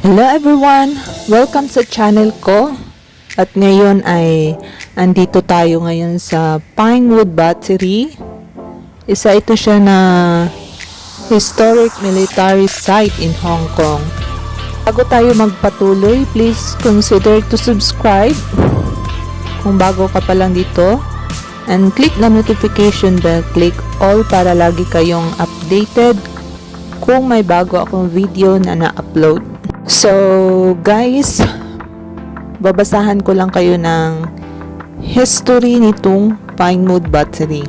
Hello everyone! Welcome sa channel ko. At ngayon ay andito tayo ngayon sa Pinewood Battery. Isa ito siya na historic military site in Hong Kong. Bago tayo magpatuloy, please consider to subscribe kung bago ka pa lang dito. And click the notification bell, click all para lagi kayong updated kung may bago akong video na na-upload. So guys, babasahan ko lang kayo ng history nitong Pinewood Battery.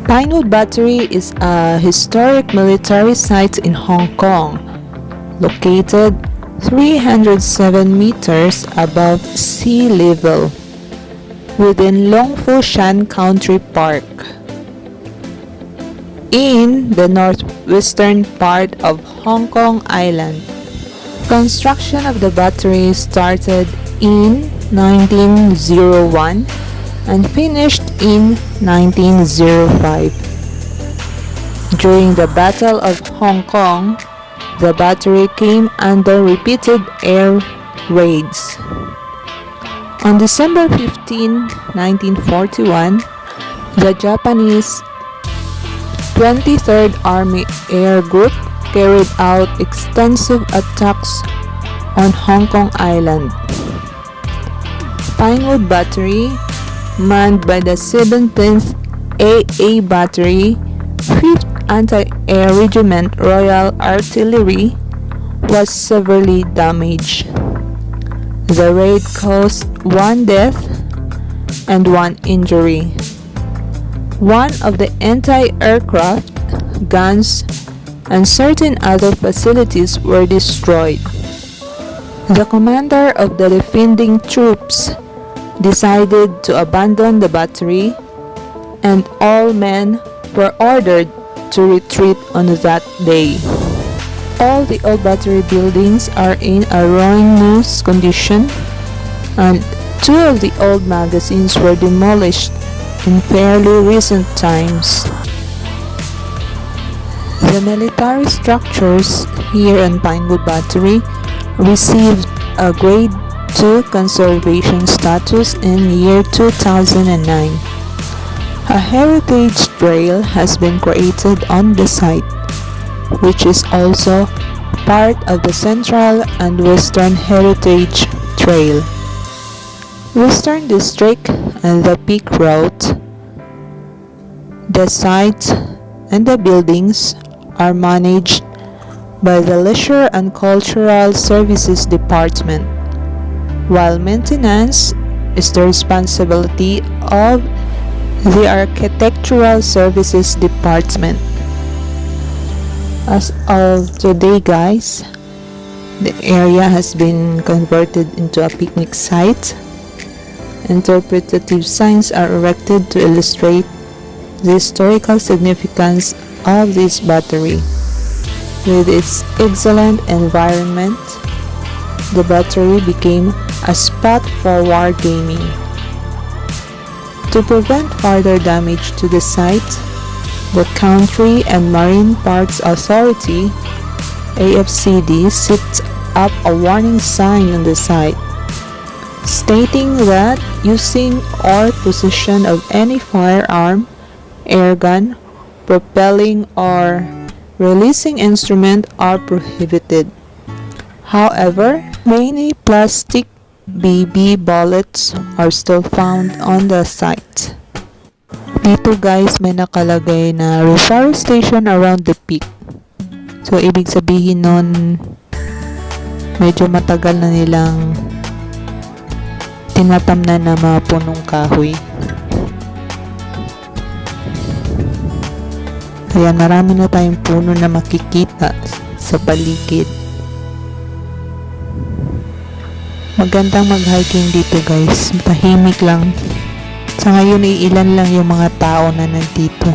Pinewood Battery is a historic military site in Hong Kong, located 307 meters above sea level within Long Fu Shan Country Park in the northwestern part of Hong Kong Island. Construction of the battery started in 1901 and finished in 1905. During the Battle of Hong Kong, the battery came under repeated air raids. On December 15, 1941, the Japanese 23rd Army Air Group carried out extensive attacks on Hong Kong Island. Pinewood Battery, manned by the 17th AA Battery, 5th Anti-Air Regiment Royal Artillery, was severely damaged. The raid caused 1 death and 1 injury. One of the anti-aircraft guns and certain other facilities were destroyed. The commander of the defending troops decided to abandon the battery, and all men were ordered to retreat on that day. All the old battery buildings are in a ruinous condition, and 2 of the old magazines were demolished in fairly recent times. The military structures here on Pinewood Battery received a Grade 2 conservation status in year 2009. A heritage trail has been created on the site, which is also part of the Central and Western Heritage Trail. Western District and the Peak Route. The site and the buildings are managed by the Leisure and Cultural Services Department, while maintenance is the responsibility of the Architectural Services Department. As of today, guys, the area has been converted into a picnic site. Interpretative signs are erected to illustrate the historical significance of this battery. With its excellent environment, the battery became a spot for wargaming. To prevent further damage to the site, the Country and Marine Parks Authority (AFCD) set up a warning sign on the site, stating that using or possession of any firearm, airgun, propelling or releasing instrument are prohibited. However, many plastic BB bullets are still found on the site. Dito guys, may nakalagay na reforestation around the peak. So, ibig sabihin nun, medyo matagal na nilang tinatamnan na mga punong kahoy. Kaya marami na tayong puno na makikita sa paligid. Magandang mag-hiking dito guys. Tahimik lang. Sa ngayon ay ilan lang yung mga tao na nandito.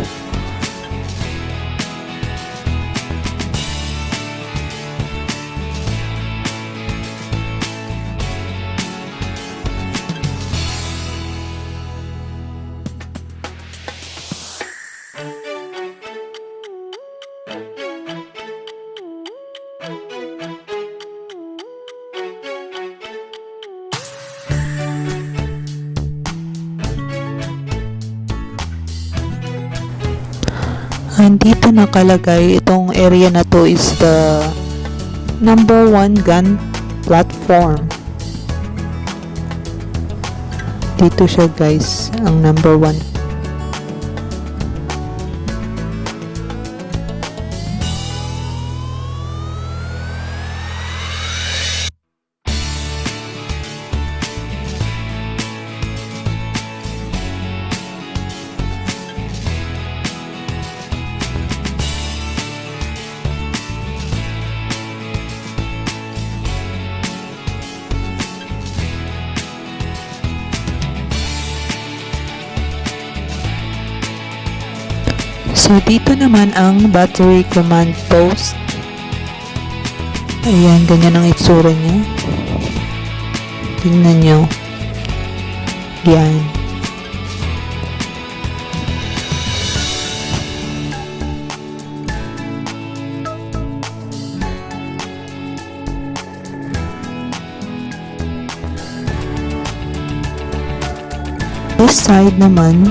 And dito nakalagay, itong area na to is the number 1 gun platform. Dito siya guys, ang number 1. So, dito naman ang battery command post. Ayan, ganyan ang itsura niya. Tingnan nyo. Yan. This side naman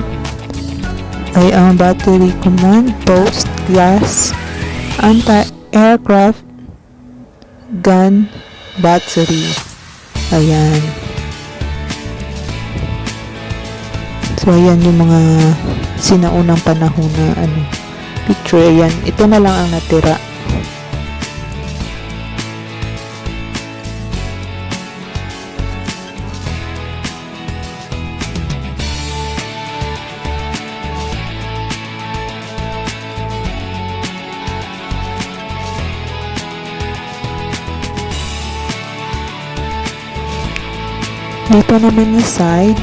ay ang battery command post glass anti-aircraft gun battery. Ayan. So, ayan yung mga sinaunang panahon na picture. Ayan. Ito na lang ang natira. Dito naman yung side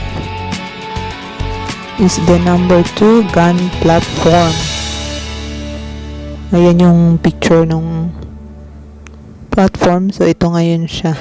is the number 2 gun platform. Ayan yung picture ng platform. So, ito ngayon siya.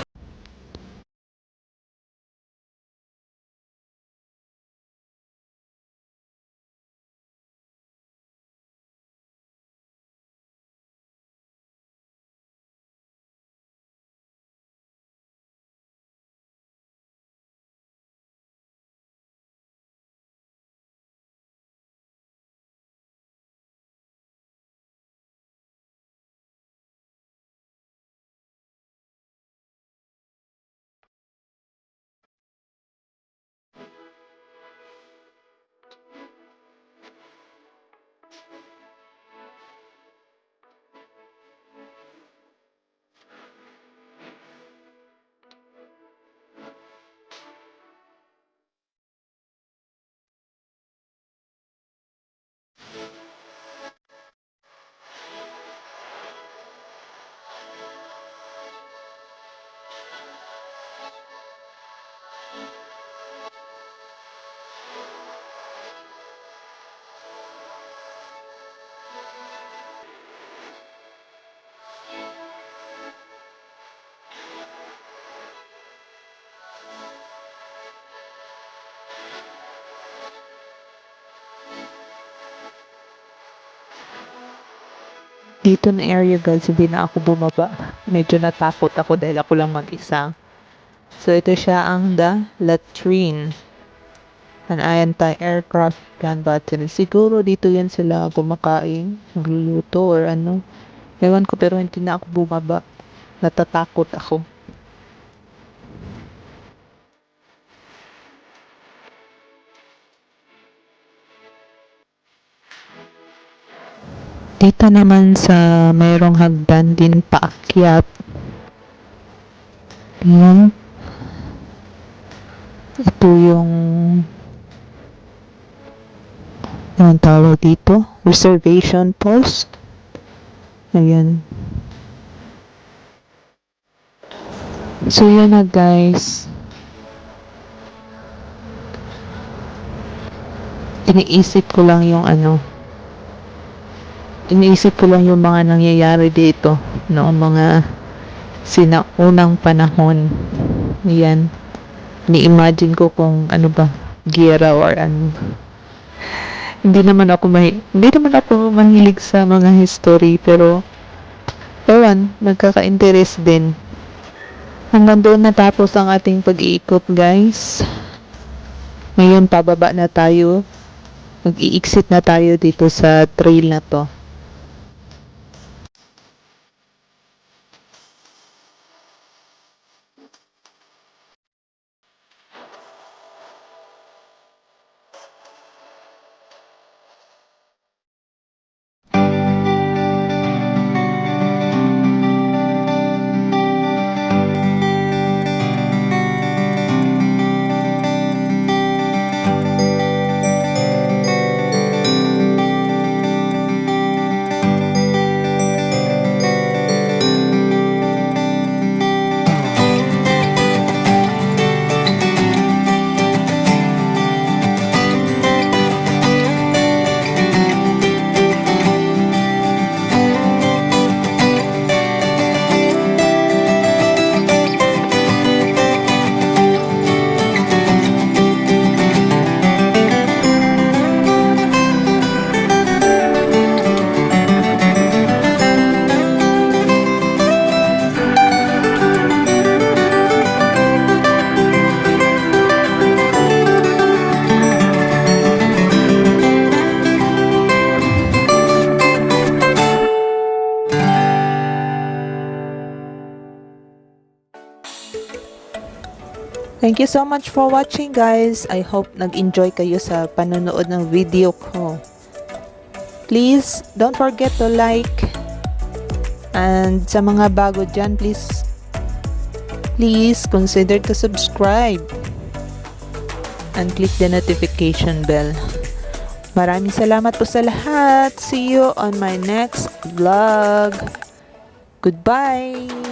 Dito na area guys, hindi na ako bumaba. Medyo natakot ako dahil ako lang mag-isa. So, ito siya ang the latrine. An anti-aircraft gun battery. Siguro dito yan sila kumakain, nagluluto or ano. Ewan ko, pero hindi na ako bumaba. Natatakot ako. Dito naman sa mayroong hagdan din paakyat. Yan. Ito yung anong tawag dito? Reservation post. Ayan. So, yan na guys. Iniisip ko lang yung mga nangyayari dito noong mga sinaunang panahon. Yan. Ni-imagine ko kung giyera or ano. Hindi naman ako mahilig sa mga history, pero ewan, nagkaka-interest din. Hanggang doon natapos ang ating pag-iikot guys. Ngayon pababa na tayo. Mag-i-exit na tayo dito sa trail na to. Thank you so much for watching, guys. I hope nag-enjoy kayo sa panonood ng video ko. Please don't forget to like, and sa mga bago dyan, please consider to subscribe and click the notification bell. Maraming salamat po sa lahat. See you on my next vlog. Goodbye!